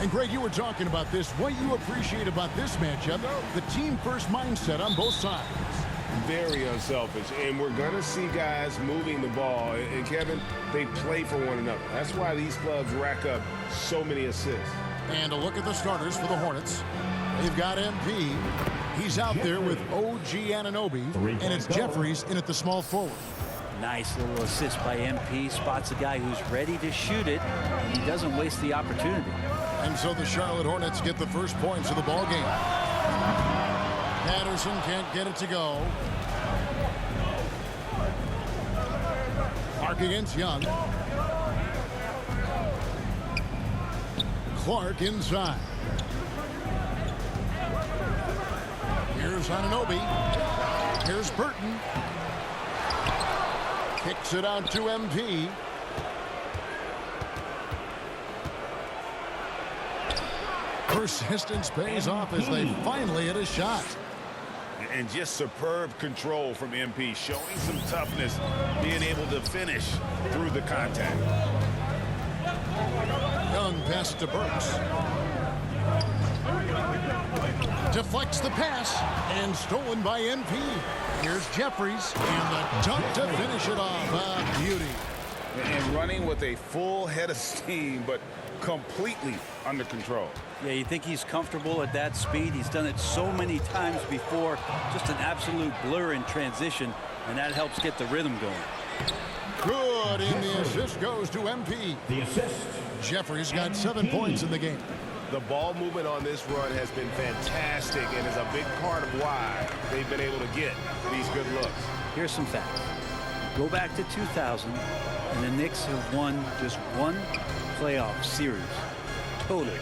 And Greg, you were talking about this. What you appreciate about this matchup, the team-first mindset on both sides. Very unselfish, and we're going to see guys moving the ball. And Kevin, they play for one another. That's why these clubs rack up so many assists. And a look at the starters for the Hornets. They've got MP. He's out there with OG Anunoby, and it's Jeffries in at the small forward. Nice little assist by MP. Spots a guy who's ready to shoot it, and he doesn't waste the opportunity. And so the Charlotte Hornets get the first points of the ball game. Patterson can't get it to go. Clark against Young. Clark inside. Here's Anunoby. Here's Burton. Kicks it out to MP. Persistence pays off as they finally hit a shot. And just superb control from MP, showing some toughness, being able to finish through the contact. Young pass to Burks. Deflects the pass and stolen by MP. Here's Jeffries and the dunk to finish it off. A beauty. And running with a full head of steam, but completely under control. Yeah, you think he's comfortable at that speed. He's done it so many times before. Just an absolute blur in transition, and that helps get the rhythm going. Good, and the assist goes to MP. The assist. Jeffries got 7 points in the game. The ball movement on this run has been fantastic and is a big part of why they've been able to get these good looks. Here's some facts. Go back to 2000, and the Knicks have won just one playoff series. Total.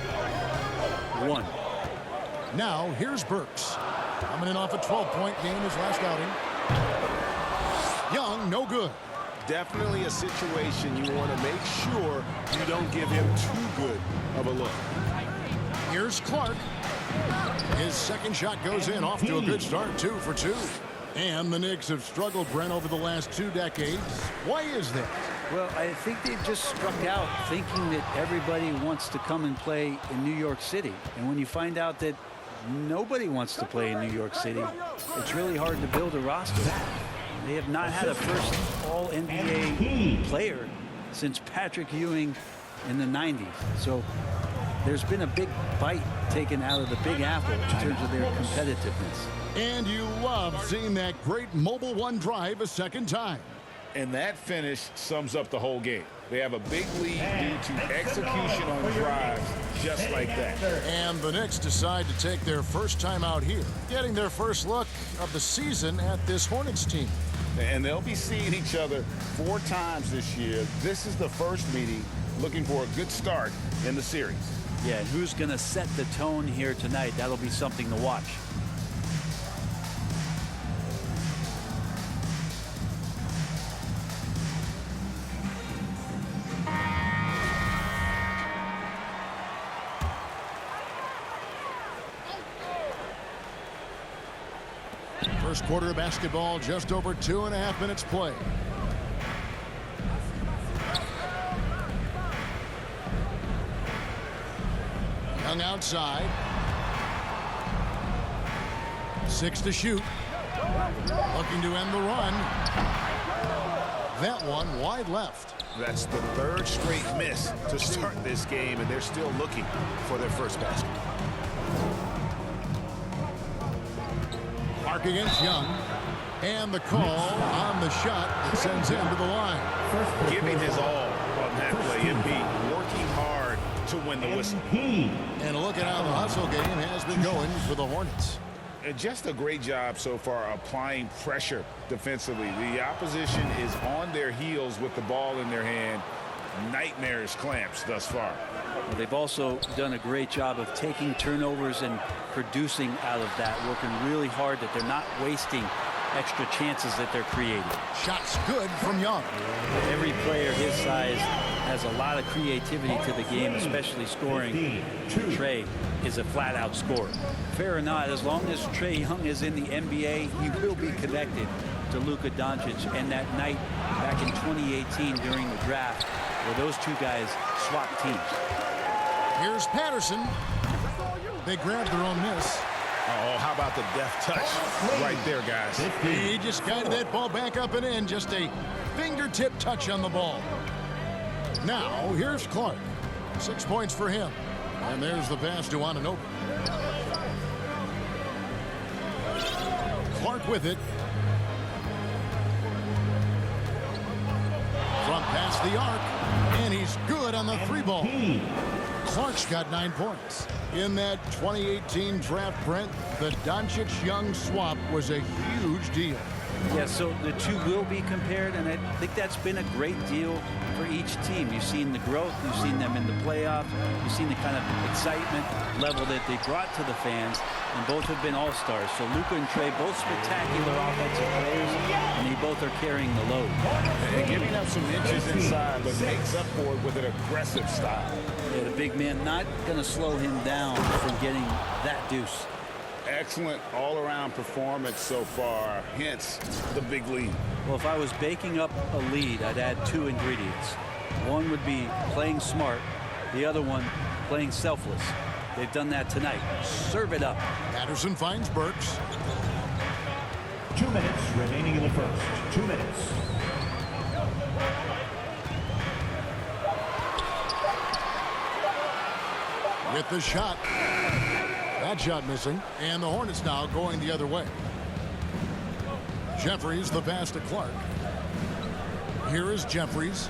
One. Now, here's Burks. Coming in off a 12-point game his last outing. Young, no good. Definitely a situation you want to make sure you don't give him too good of a look. Here's Clark. His second shot goes in, off to a good start, 2 for 2. And the Knicks have struggled, Brent, over the last 2 decades. Why is that? Well, I think they've just struck out thinking that everybody wants to come and play in New York City. And when you find out that nobody wants to play in New York City, it's really hard to build a roster. They have not had a first All-NBA player since Patrick Ewing in the 90s. So there's been a big bite taken out of the Big Apple in terms of their competitiveness. And you love seeing that great mobile one drive a second time. And that finish sums up the whole game. They have a big lead due to execution on drives just like that. And the Knicks decide to take their first time out here, getting their first look of the season at this Hornets team. And they'll be seeing each other 4 times this year. This is the first meeting, looking for a good start in the series. Yeah, and who's going to set the tone here tonight? That'll be something to watch. First quarter of basketball, just over 2.5 minutes play. Young outside. 6 to shoot. Looking to end the run. That one wide left. That's the 3rd straight miss to start this game, and they're still looking for their first basket. Clark against Young. And the call on the shot that sends him to the line. Giving his all on that play. MP working hard to win the whistle. And look at how the hustle game has been going for the Hornets. And just a great job so far applying pressure defensively. The opposition is on their heels with the ball in their hand. Nightmarish clamps thus far. Well, they've also done a great job of taking turnovers and producing out of that, working really hard that they're not wasting extra chances that they're creating. Shots good from Young. Every player his size has a lot of creativity to the game, especially scoring. Trae is a flat-out scorer. Fair or not, as long as Trae Young is in the NBA, he will be connected to Luka Doncic. And that night back in 2018 during the draft, where those two guys swapped teams. Here's Patterson. They grabbed their own miss. Oh, how about the deft touch right there, guys? He just guided that ball back up and in. Just a fingertip touch on the ball. Now, here's Clark. 6 points for him. And there's the pass to Anunoby. Clark with it. From past the arc. And he's good on the 3-ball. Clark's got 9 points. In that 2018 draft, Brent, the Doncic-Young swap was a huge deal. Yeah, so the two will be compared, and I think that's been a great deal for each team. You've seen the growth, you've seen them in the playoffs, you've seen the kind of excitement level that they brought to the fans, and both have been all-stars. So Luka and Trae, both spectacular offensive players, and they both are carrying the load. And giving up some inches inside, but makes up for it with an aggressive style. Yeah, the big man not going to slow him down from getting that deuce. Excellent all-around performance so far, hence the big lead. Well, if I was baking up a lead, I'd add 2 ingredients. One would be playing smart, the other one playing selfless. They've done that tonight. Serve it up. Patterson finds Burks. 2 minutes remaining in the first. 2 minutes. With the shot. That shot missing. And the Hornets now going the other way. Jeffries, the pass to Clark. Here is Jeffries.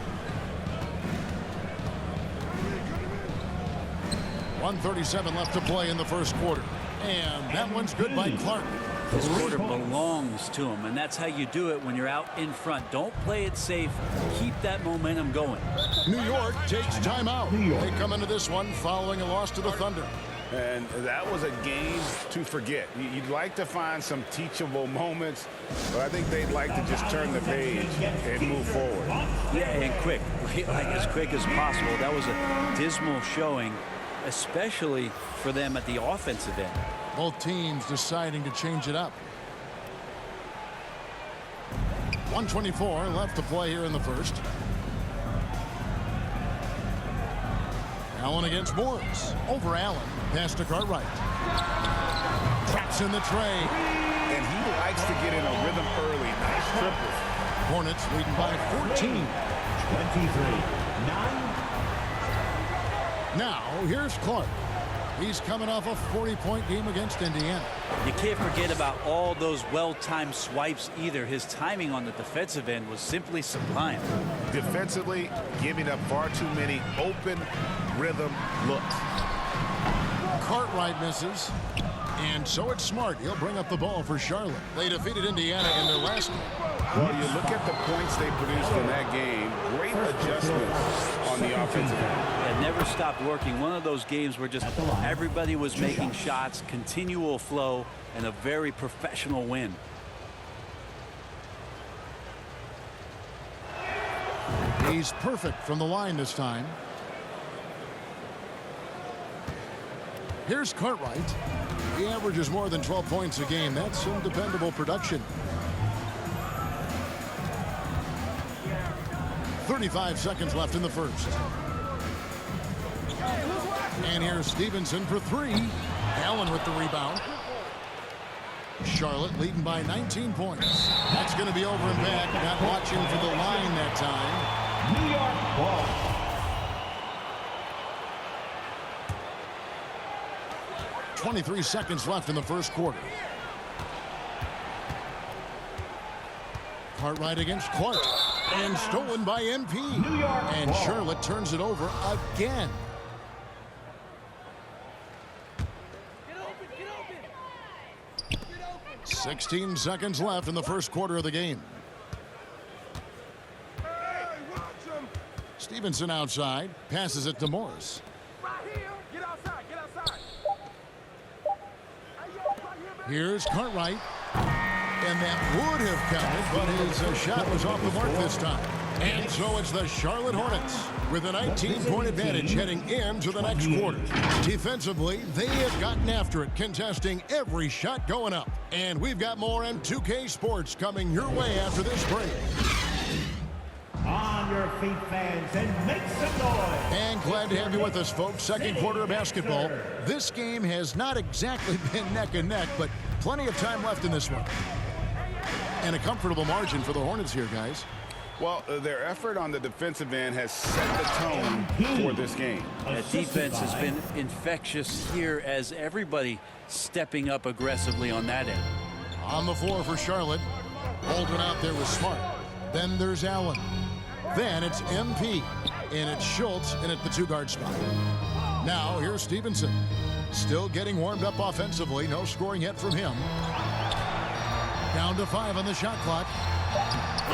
1:37 left to play in the first quarter. And that one's good by Clark. This quarter belongs to him, and that's how you do it when you're out in front. Don't play it safe. Keep that momentum going. New York takes timeout. They come into this one following a loss to the Thunder. And that was a game to forget. You'd like to find some teachable moments, but I think they'd like to just turn the page and move forward. Yeah, and quick. Like as quick as possible. That was a dismal showing, especially for them at the offensive end. Both teams deciding to change it up. 1:24 left to play here in the first. Allen against Morris. Over Allen. Pass to Cartwright. Traps in the tray. And he likes to get in a rhythm early. Nice triple. Hornets leading by 14. 23. 9. Now, here's Clark. He's coming off a 40-point game against Indiana. You can't forget about all those well-timed swipes either. His timing on the defensive end was simply sublime. Defensively, giving up far too many open rhythm looks. Cartwright misses. And so it's Smart. He'll bring up the ball for Charlotte. They defeated Indiana in their last game. Well, you look at the points they produced in that game. Great adjustments on the offensive end. It never stopped working. One of those games where just everybody was making shots, continual flow, and a very professional win. He's perfect from the line this time. Here's Cartwright. He averages more than 12 points a game. That's some dependable production. 35 seconds left in the first. And here's Stevenson for 3. Allen with the rebound. Charlotte leading by 19 points. That's going to be over and back. Not watching for the line that time. New York ball. 23 seconds left in the first quarter. Cartwright against Clark. And stolen by MP. And Charlotte turns it over again. Get open. 16 seconds left in the first quarter of the game. Stevenson outside. Passes it to Morris. Right here. Get outside. Here's Cartwright. And that would have counted, but his shot was off the mark this time. And so it's the Charlotte Hornets with a 19-point advantage heading into the next quarter. Defensively, they have gotten after it, contesting every shot going up. And we've got more M2K Sports coming your way after this break. On on your feet, fans, and make some noise. And glad to have you with us, folks. Second quarter of basketball. This game has not exactly been neck and neck, but plenty of time left in this one. And a comfortable margin for the Hornets here, guys. Well, their effort on the defensive end has set the tone for this game. That defense has been infectious here as everybody stepping up aggressively on that end. On the floor for Charlotte. Holding out there was Smart. Then there's Allen. Then it's MP. And it's Schultz in at the two-guard spot. Now here's Stevenson. Still getting warmed up offensively. No scoring yet from him. Down to 5 on the shot clock.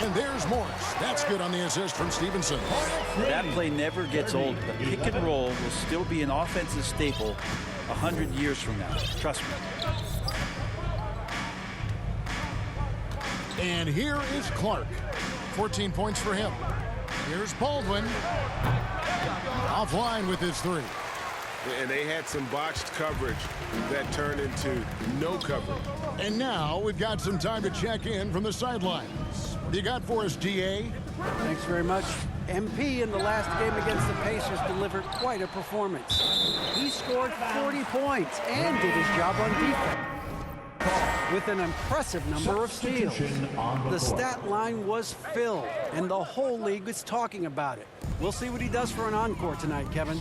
And there's Morris. That's good on the assist from Stevenson. That play never gets old. The pick and roll will still be an offensive staple 100 years from now. Trust me. And here is Clark. 14 points for him. Here's Baldwin. Offline with his three. And they had some botched coverage that turned into no coverage. And now we've got some time to check in from the sidelines. What do you got for us, DA? Thanks very much. MP in the last game against the Pacers delivered quite a performance. He scored 40 points and did his job on defense with an impressive number of steals. The stat line was filled, and the whole league is talking about it. We'll see what he does for an encore tonight, Kevin.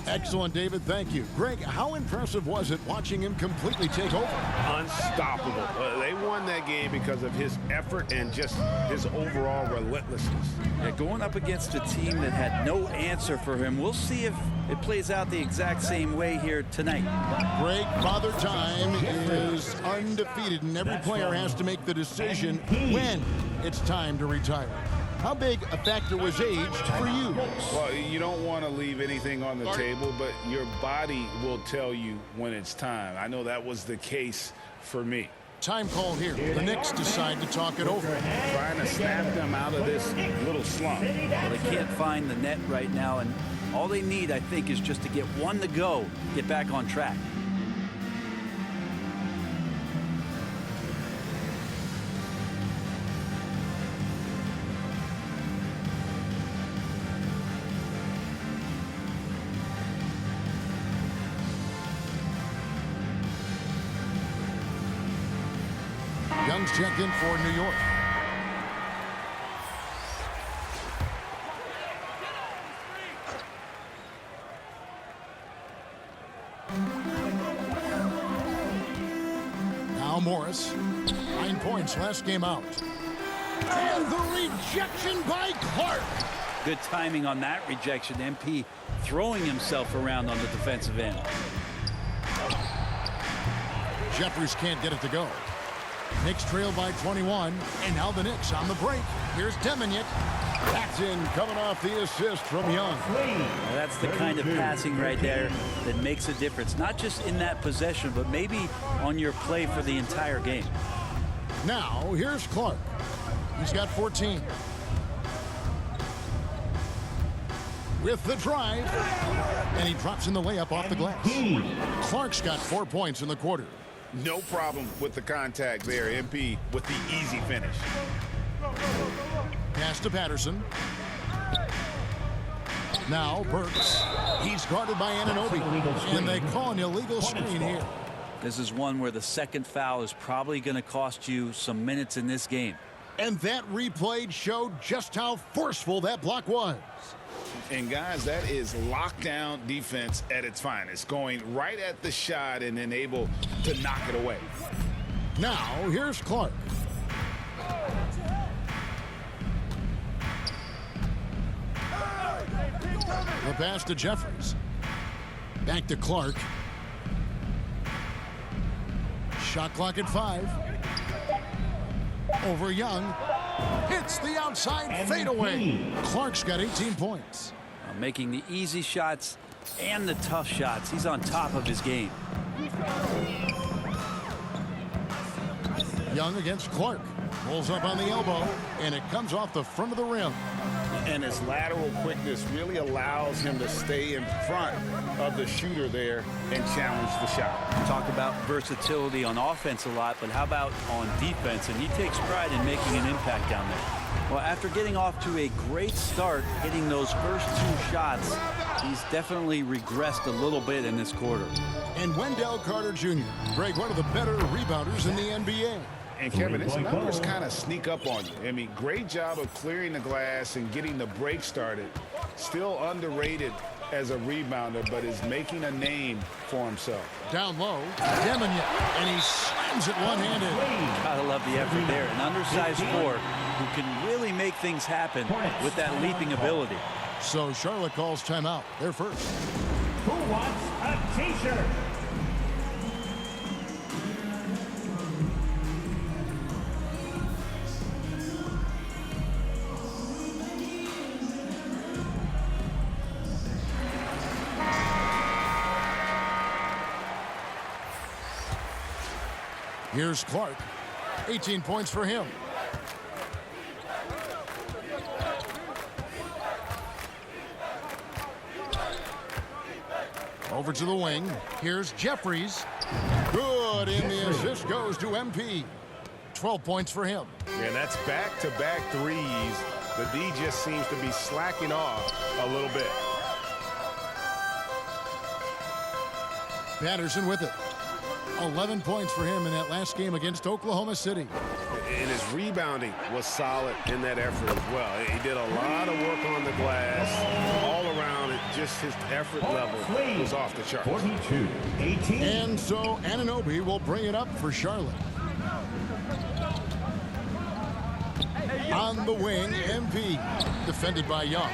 Excellent, David. Thank you. Greg, how impressive was it watching him completely take over? Unstoppable. They won that game because of his effort and just his overall relentlessness. Yeah, going up against a team that had no answer for him. We'll see if it plays out the exact same way here tonight. Greg, Father Time is undefeated, and every player has to make the decision when it's time to retire. How big a factor was age for you? Well, you don't want to leave anything on the table, but your body will tell you when it's time. I know that was the case for me. Time call here. The Knicks decide to talk it over. Trying to snap them out of this little slump. Well, they can't find the net right now, and all they need, I think, is just to get one to go, get back on track. Young's checked in for New York. Now Morris. 9 points last game out. And the rejection by Clark. Good timing on that rejection. MP throwing himself around on the defensive end. Jeffries can't get it to go. Knicks trail by 21, and now the Knicks on the break. Here's Deminick. That's in, coming off the assist from Young. Well, that's the kind of passing right there that makes a difference, not just in that possession, but maybe on your play for the entire game. Now, here's Clark. He's got 14. With the drive, and he drops in the layup off the glass. Clark's got 4 points in the quarter. No problem with the contact there. MP with the easy finish. Pass to Patterson. Now Burks. He's guarded by Anunoby. And they call an illegal screen here. This is one where the second foul is probably going to cost you some minutes in this game. And that replay showed just how forceful that block was. And guys, that is lockdown defense at its finest, going right at the shot and then able to knock it away. Now here's Clark. The pass to Jeffries. Back to Clark. Shot clock at 5. Over Young. Hits the outside fadeaway. Clark's got 18 points. Making the easy shots and the tough shots. He's on top of his game. Young against Clark. Pulls up on the elbow, and it comes off the front of the rim. And his lateral quickness really allows him to stay in front of the shooter there and challenge the shot. Talk about versatility on offense a lot, but how about on defense? And he takes pride in making an impact down there. Well, after getting off to a great start, hitting those first 2 shots, he's definitely regressed a little bit in this quarter. And Wendell Carter Jr., Greg, one of the better rebounders in the NBA. And Kevin, his numbers kind of sneak up on you. I mean, great job of clearing the glass and getting the break started. Still underrated as a rebounder, but is making a name for himself. Down low, Demignon, and he slams it one-handed. Gotta love the effort there. An undersized 4 who can really make things happen with that leaping ability. So Charlotte calls timeout. They're first. Who wants a T-shirt? Here's Clark. 18 points for him. Over to the wing. Here's Jeffries. Good, and the assist goes to MP. 12 points for him. And that's back-to-back threes. The D just seems to be slacking off a little bit. Patterson with it. 11 points for him in that last game against Oklahoma City. And his rebounding was solid in that effort as well. He did a lot of work on the glass. All around, just his effort level was off the charts. 42-18. And so Anunoby will bring it up for Charlotte. On the wing, MP, defended by Young.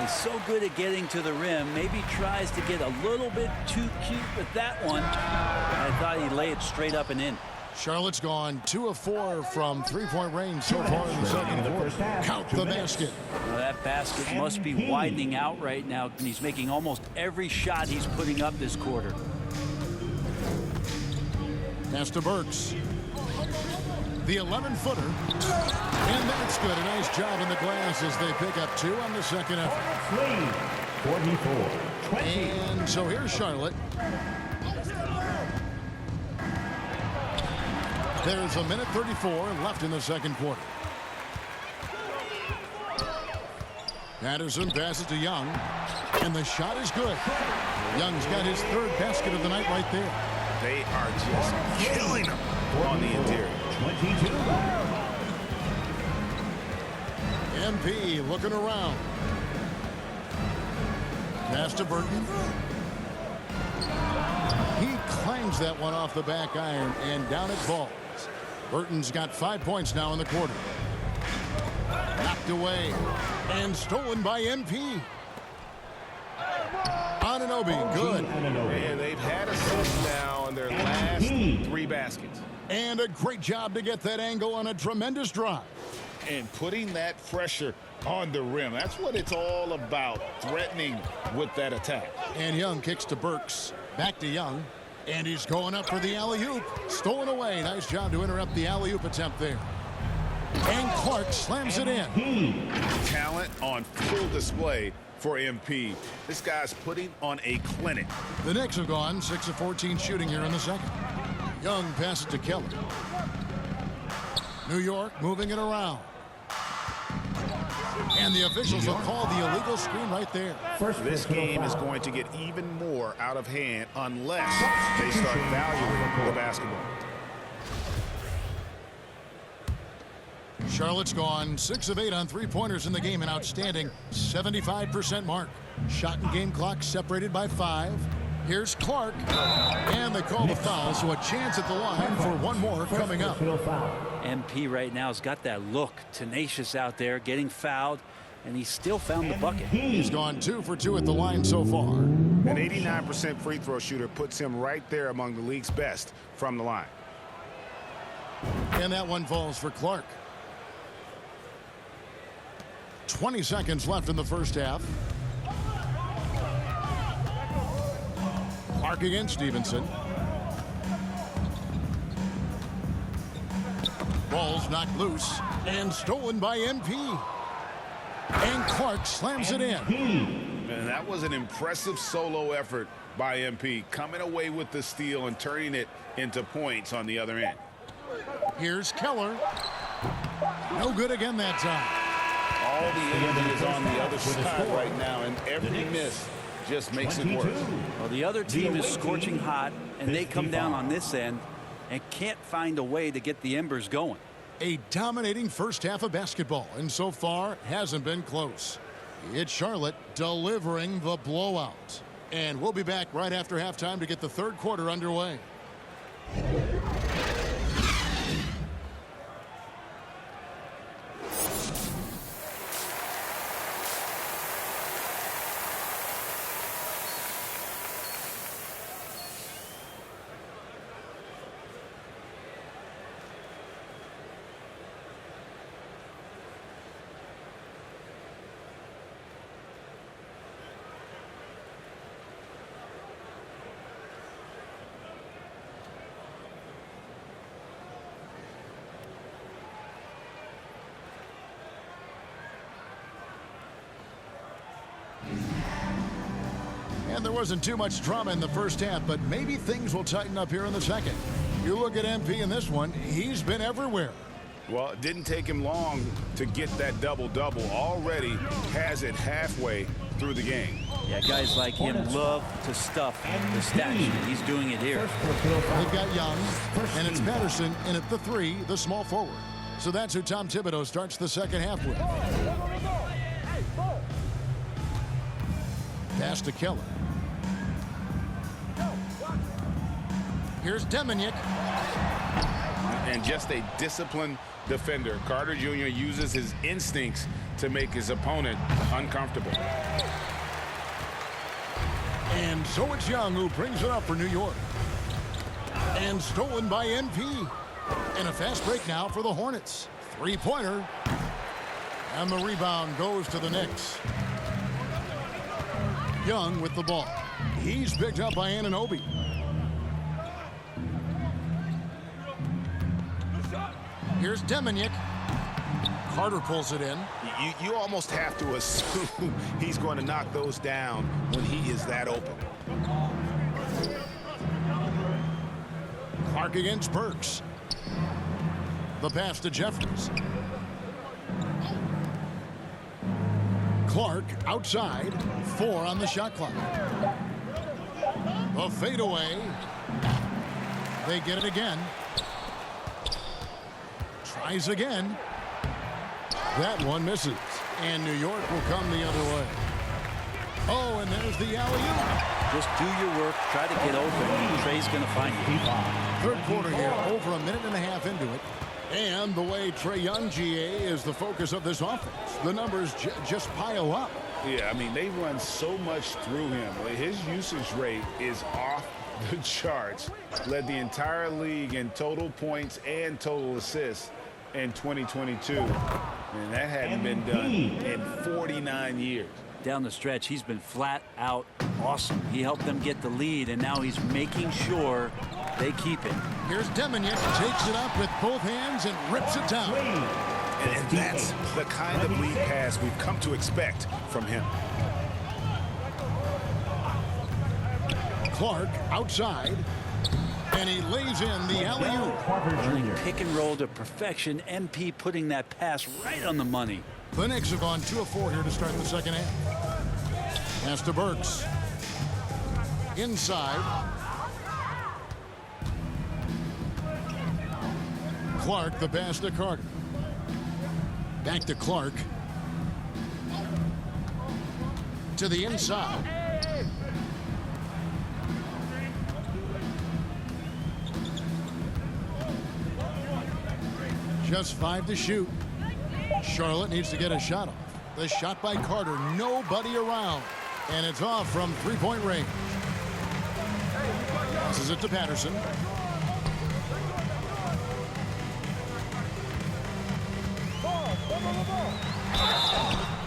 He's so good at getting to the rim. Maybe tries to get a little bit too cute with that one. I thought he'd lay it straight up and in. Charlotte's gone 2 of 4 from three-point range so far in the second quarter. Count the basket. Now that basket must be widening out right now. And he's making almost every shot he's putting up this quarter. Pass to Burks. The 11-footer. And that's good. A nice job in the glass as they pick up 2 on the second effort. 44-20. And so here's Charlotte. There's a minute 34 left in the second quarter. Patterson passes to Young. And the shot is good. Young's got his 3rd basket of the night right there. They are just killing him on the interior. 22. MP looking around. Pass to Burton. He clangs that one off the back iron and down it falls. Burton's got 5 points now in the quarter. Knocked away and stolen by MP. Anunoby, good. And they've had assists now on their last 3 baskets. And a great job to get that angle on a tremendous drive. And putting that pressure on the rim. That's what it's all about, threatening with that attack. And Young kicks to Burks. Back to Young. And he's going up for the alley-oop. Stolen away. Nice job to interrupt the alley-oop attempt there. And Clark slams it in. Talent on full display for MP. This guy's putting on a clinic. The Knicks have gone 6 of 14 shooting here in the second. Young passes to Kelly. New York moving it around. And the officials will call the illegal screen right there. This game is going to get even more out of hand unless they start valuing the basketball. Charlotte's gone 6 of 8 on three-pointers in the game, an outstanding 75% mark. Shot and game clock separated by 5. Here's Clark, and they call the foul, so a chance at the line for one more coming up. MP right now has got that look, tenacious out there, getting fouled, and he still found the bucket. He's gone 2 for 2 at the line so far. An 89% free throw shooter puts him right there among the league's best from the line. And that one falls for Clark. 20 seconds left in the first half. Clark against Stevenson. Ball's knocked loose and stolen by MP. And Clark slams it in. And that was an impressive solo effort by MP, coming away with the steal and turning it into points on the other end. Here's Keller. No good again that time. All the energy is on the other side right now, and every miss just makes it worse. Well, the other team is scorching hot, and they come down on this end and can't find a way to get the embers going. A dominating first half of basketball, and so far hasn't been close. It's Charlotte delivering the blowout. And we'll be back right after halftime to get the third quarter underway. And there wasn't too much drama in the first half, but maybe things will tighten up here in the second. You look at MP in this one, he's been everywhere. Well, it didn't take him long to get that double-double. Already has it halfway through the game. Yeah, guys like him love to stuff the stat sheet. He's doing it here. They've got Young, and it's Patterson in at the 3, the small forward. So that's who Tom Thibodeau starts the second half with. Pass to Keller. Here's Deminick. And just a disciplined defender. Carter Jr. uses his instincts to make his opponent uncomfortable. And so it's Young who brings it up for New York. And stolen by NP. And a fast break now for the Hornets. Three-pointer. And the rebound goes to the Knicks. Young with the ball. He's picked up by Anunoby. Here's Deminick. Carter pulls it in. You almost have to assume he's going to knock those down when he is that open. Clark against Burks. The pass to Jeffries. Clark outside. 4 on the shot clock. The fadeaway. They get it again. Tries again. That one misses. And New York will come the other way. Oh, and there's the alley-oop. Just do your work. Try to get open. And Trae's going to find you. Third quarter here, over a minute and a half into it. And the way Trae Young, GA, is the focus of this offense. The numbers just pile up. Yeah, I mean, they run so much through him. His usage rate is off the charts. Led the entire league in total points and total assists in 2022. And that hadn't been done in 49 years. Down the stretch, he's been flat out awesome. He helped them get the lead, and now he's making sure they keep it. Here's Deminick, takes it up with both hands and rips it down. And that's the kind of lead pass we've come to expect from him. Clark outside, and he lays in the alley-oop. Pick and roll to perfection. MP putting that pass right on the money. The Knicks have gone 2 of 4 here to start the second half. Pass to Burks. Inside. Clark, the pass to Carter. Back to Clark. To the inside. Just 5 to shoot. Charlotte needs to get a shot off. The shot by Carter, nobody around. And it's off from three-point range. Passes it to Patterson.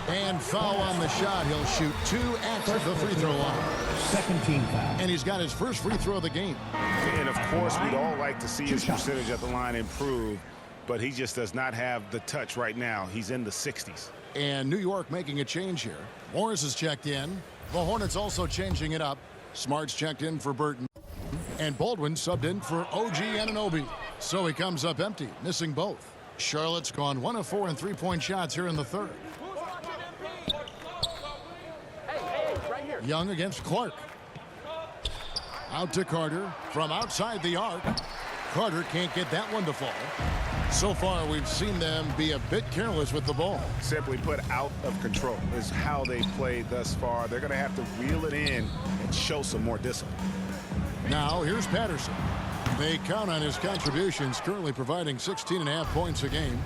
And foul on the shot. He'll shoot 2 at the free throw line. Second team foul. And he's got his first free throw of the game. And, of course, we'd all like to see his percentage at the line improve. but he just does not have the touch right now. He's in the 60s. And New York making a change here. Morris is checked in. The Hornets also changing it up. Smart's checked in for Burton. And Baldwin subbed in for OG Anunoby. So he comes up empty, missing both. Charlotte's gone 1 of 4 in three-point shots here in the third. Young against Clark. Out to Carter from outside the arc. Carter can't get that one to fall. So far, we've seen them be a bit careless with the ball. Simply put, out of control is how they played thus far. They're going to have to reel it in and show some more discipline. Now, here's Patterson. They count on his contributions, currently providing 16.5 points a game.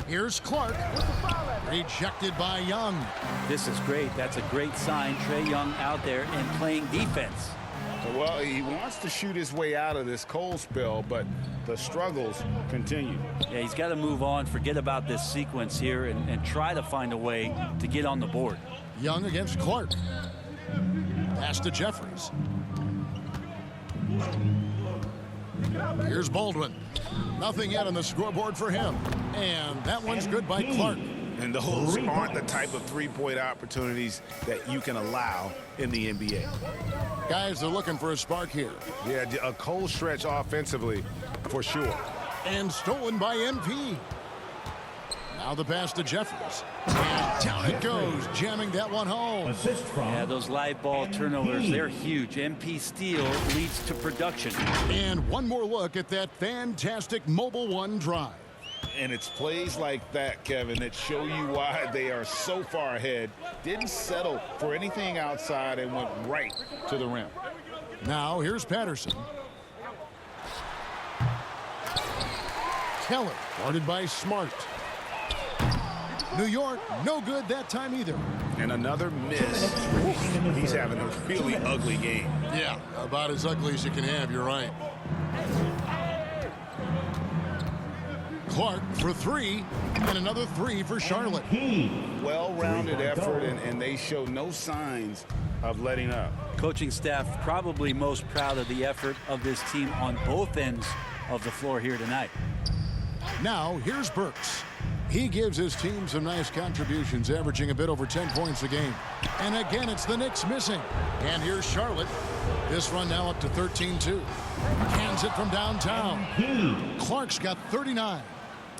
Here's Clark. Rejected by Young. This is great. That's a great sign. Trae Young out there and playing defense. Well, he wants to shoot his way out of this cold spell, but the struggles continue. Yeah, he's got to move on, forget about this sequence here, and try to find a way to get on the board. Young against Clark. Pass to Jeffries. Here's Baldwin. Nothing yet on the scoreboard for him. And that one's good by Clark. And those aren't the type of three-point opportunities that you can allow in the NBA. Guys, they're looking for a spark here. Yeah, a cold stretch offensively for sure. And stolen by MP. Now the pass to Jeffries. And down it goes, jamming that one home. Assist from Yeah, those live ball turnovers, they're huge. MP steal leads to production. And one more look at that fantastic Mobile One drive. And it's plays like that, Kevin, that show you why they are so far ahead. Didn't settle for anything outside and went right to the rim. Now here's Patterson. Keller, guarded by Smart. New York, no good that time either. And another miss. He's having a really ugly game. Yeah, about as ugly as you can have, you're right. Clark for three, and another three for Charlotte. Well-rounded effort, and they show no signs of letting up. Coaching staff probably most proud of the effort of this team on both ends of the floor here tonight. Now, here's Burks. He gives his team some nice contributions, averaging a bit over 10 points a game. And again, it's the Knicks missing. And here's Charlotte. This run now up to 13-2. Cans it from downtown. Clark's got 39.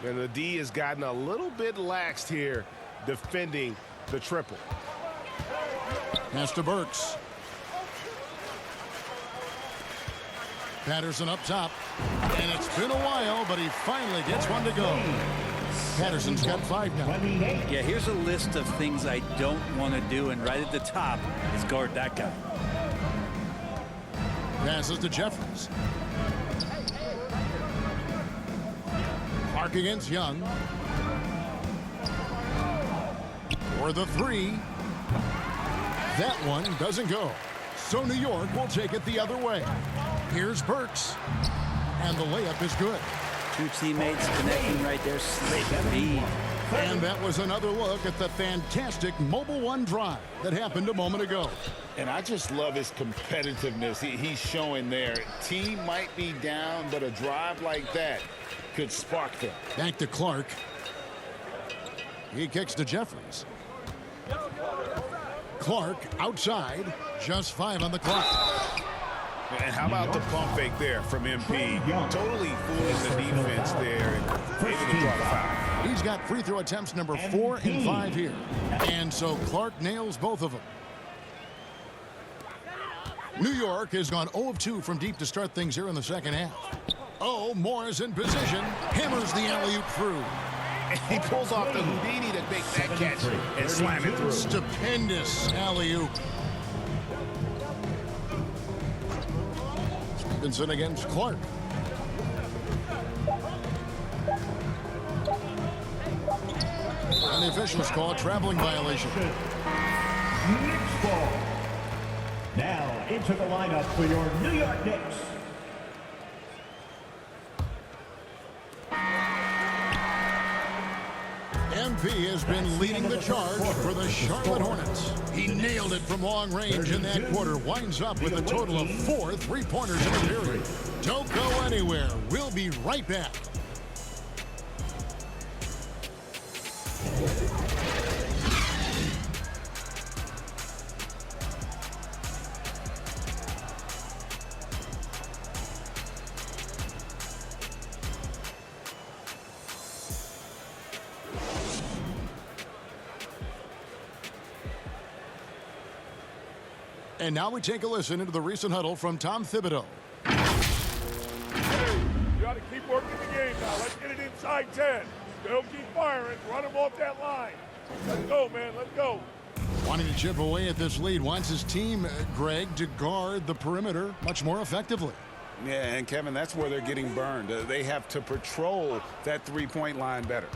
And the D has gotten a little bit laxed here defending the triple. Pass to Burks. Patterson up top. And it's been a while, but he finally gets one to go. Patterson's got 5 now. Yeah, here's a list of things I don't want to do, and right at the top is guard that guy. Passes to Jeffries. Clark against Young. For the three. That one doesn't go. So New York will take it the other way. Here's Burks. And the layup is good. Two teammates connecting right there. Slick feed. And that was another look at the fantastic Mobile One drive that happened a moment ago. And I just love his competitiveness he's showing there. Team might be down, but a drive like that could spark them. Back to Clark. He kicks to Jeffries. Clark outside. Just 5 on the clock. And how about the pump fake there from MP? Totally fooling the defense there and able to draw the foul. He's got free throw attempts number 4 and 5 here. And so Clark nails both of them. New York has gone 0 of 2 from deep to start things here in the second half. Oh, Morris in position. Hammers the alley-oop through. And he pulls off the Houdini to make that catch and slam it through. Stupendous alley-oop. Stevenson against Clark. And the officials call a traveling violation. Knicks ball. Now into the lineup for your New York Knicks. And MP has been leading the charge for the Charlotte Hornets. He nailed it from long range in that quarter. Winds up with a total of 4 3-pointers in the period. Don't go anywhere. We'll be right back. And now we take a listen into the recent huddle from Tom Thibodeau. Hey, you got to keep working the game now. Let's get it inside 10. They'll keep firing. Run them off that line. Let's go, man. Let's go. Wanting to chip away at this lead, wants his team, Greg, to guard the perimeter much more effectively. Yeah, and Kevin, that's where they're getting burned. They have to patrol that three-point line better.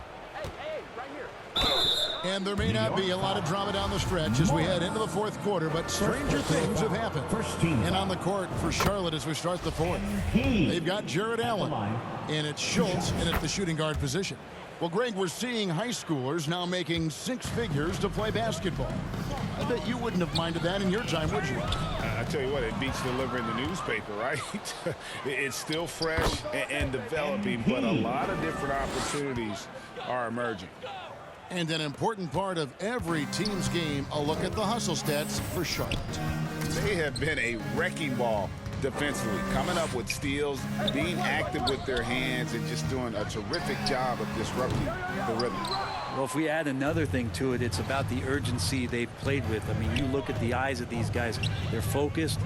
And there may not be a lot of drama down the stretch as we head into the fourth quarter, but stranger things have happened. And on the court for Charlotte as we start the fourth, they've got Jared Allen, and it's Schultz in at the shooting guard position. Well, Greg, we're seeing high schoolers now making 6 figures to play basketball. I bet you wouldn't have minded that in your time, would you? I tell you what, it beats delivering the newspaper, right? It's still fresh and developing, but a lot of different opportunities are emerging. And an important part of every team's game, a look at the hustle stats for Charlotte. They have been a wrecking ball defensively, coming up with steals, being active with their hands, and just doing a terrific job of disrupting the rhythm. Well, if we add another thing to it, it's about the urgency they've played with. I mean, you look at the eyes of these guys. They're focused,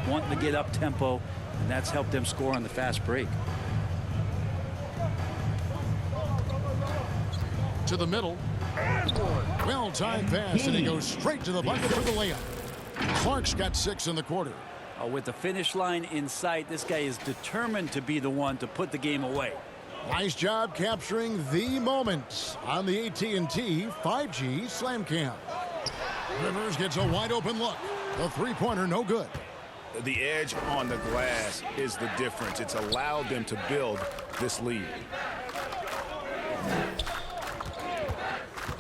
wanting to get up tempo, and that's helped them score on the fast break. To the middle. Well-timed pass, and he goes straight to the bucket for the layup. Clark's got 6 in the quarter. With the finish line in sight, this guy is determined to be the one to put the game away. Nice job capturing the moments on the AT&T 5G Slam Cam. Rivers gets a wide-open look. The three-pointer no good. The edge on the glass is the difference. It's allowed them to build this lead.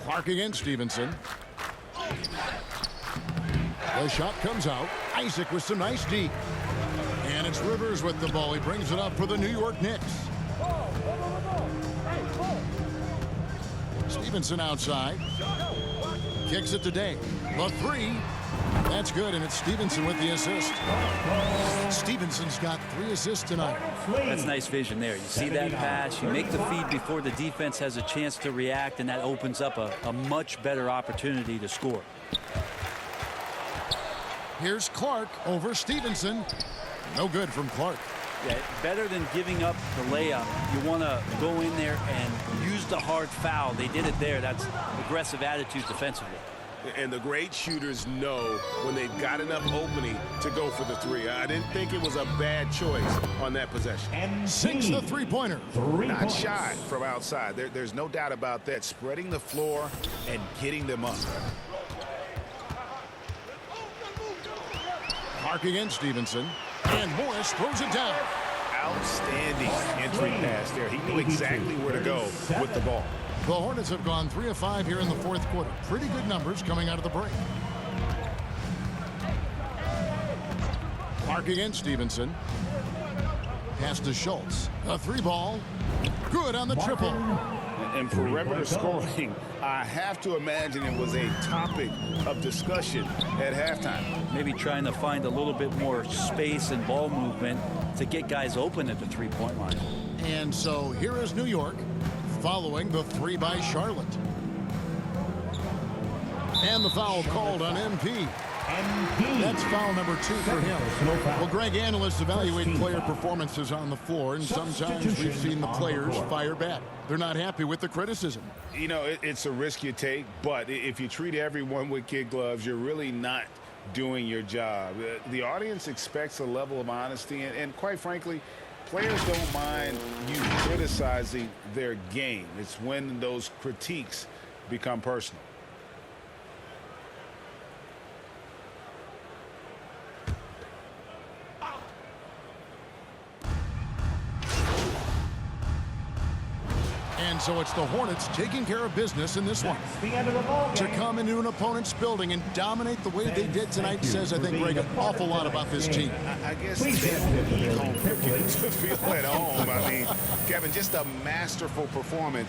Clark against Stevenson. The shot comes out. Isaac with some nice D. And it's Rivers with the ball. He brings it up for the New York Knicks. Stevenson outside. Kicks it to Day. The 3. That's good, and it's Stevenson with the assist. Stevenson's got 3 assists tonight. That's nice vision there. You see that pass, you make the feed before the defense has a chance to react, and that opens up a much better opportunity to score. Here's Clark over Stevenson. No good from Clark. Yeah, better than giving up the layup. You want to go in there and use the hard foul. They did it there. That's aggressive attitude defensively. And the great shooters know when they've got enough opening to go for the 3. I didn't think it was a bad choice on that possession. And 6 the three-pointer. Not shy from outside. There's no doubt about that. Spreading the floor and getting them up. Clark against Stevenson. And Morris throws it down. Outstanding entry pass there. He knew exactly where to go with the ball. The Hornets have gone 3 of 5 here in the fourth quarter. Pretty good numbers coming out of the break. Clark against Stevenson. Pass to Schultz. A 3-ball. Good on the triple. And perimeter scoring, I have to imagine it was a topic of discussion at halftime. Maybe trying to find a little bit more space and ball movement to get guys open at the three-point line. And so here is New York following the 3 by Charlotte. And the foul called on MP. That's foul number 2 for him. Well, Greg, analysts evaluate player performances on the floor, and sometimes we've seen the players fire back. They're not happy with the criticism. You know, it's a risk you take, but if you treat everyone with kid gloves, you're really not doing your job. The audience expects a level of honesty, and quite frankly, players don't mind you criticizing their game. It's when those critiques become personal. And And so it's the Hornets taking care of business in this one. The end of the ball To game. come into an opponent's building and dominate the way they did tonight says, I think, Greg, an awful lot about this team. I guess they don't need home cooking to feel at home. I mean, Kevin, just a masterful performance.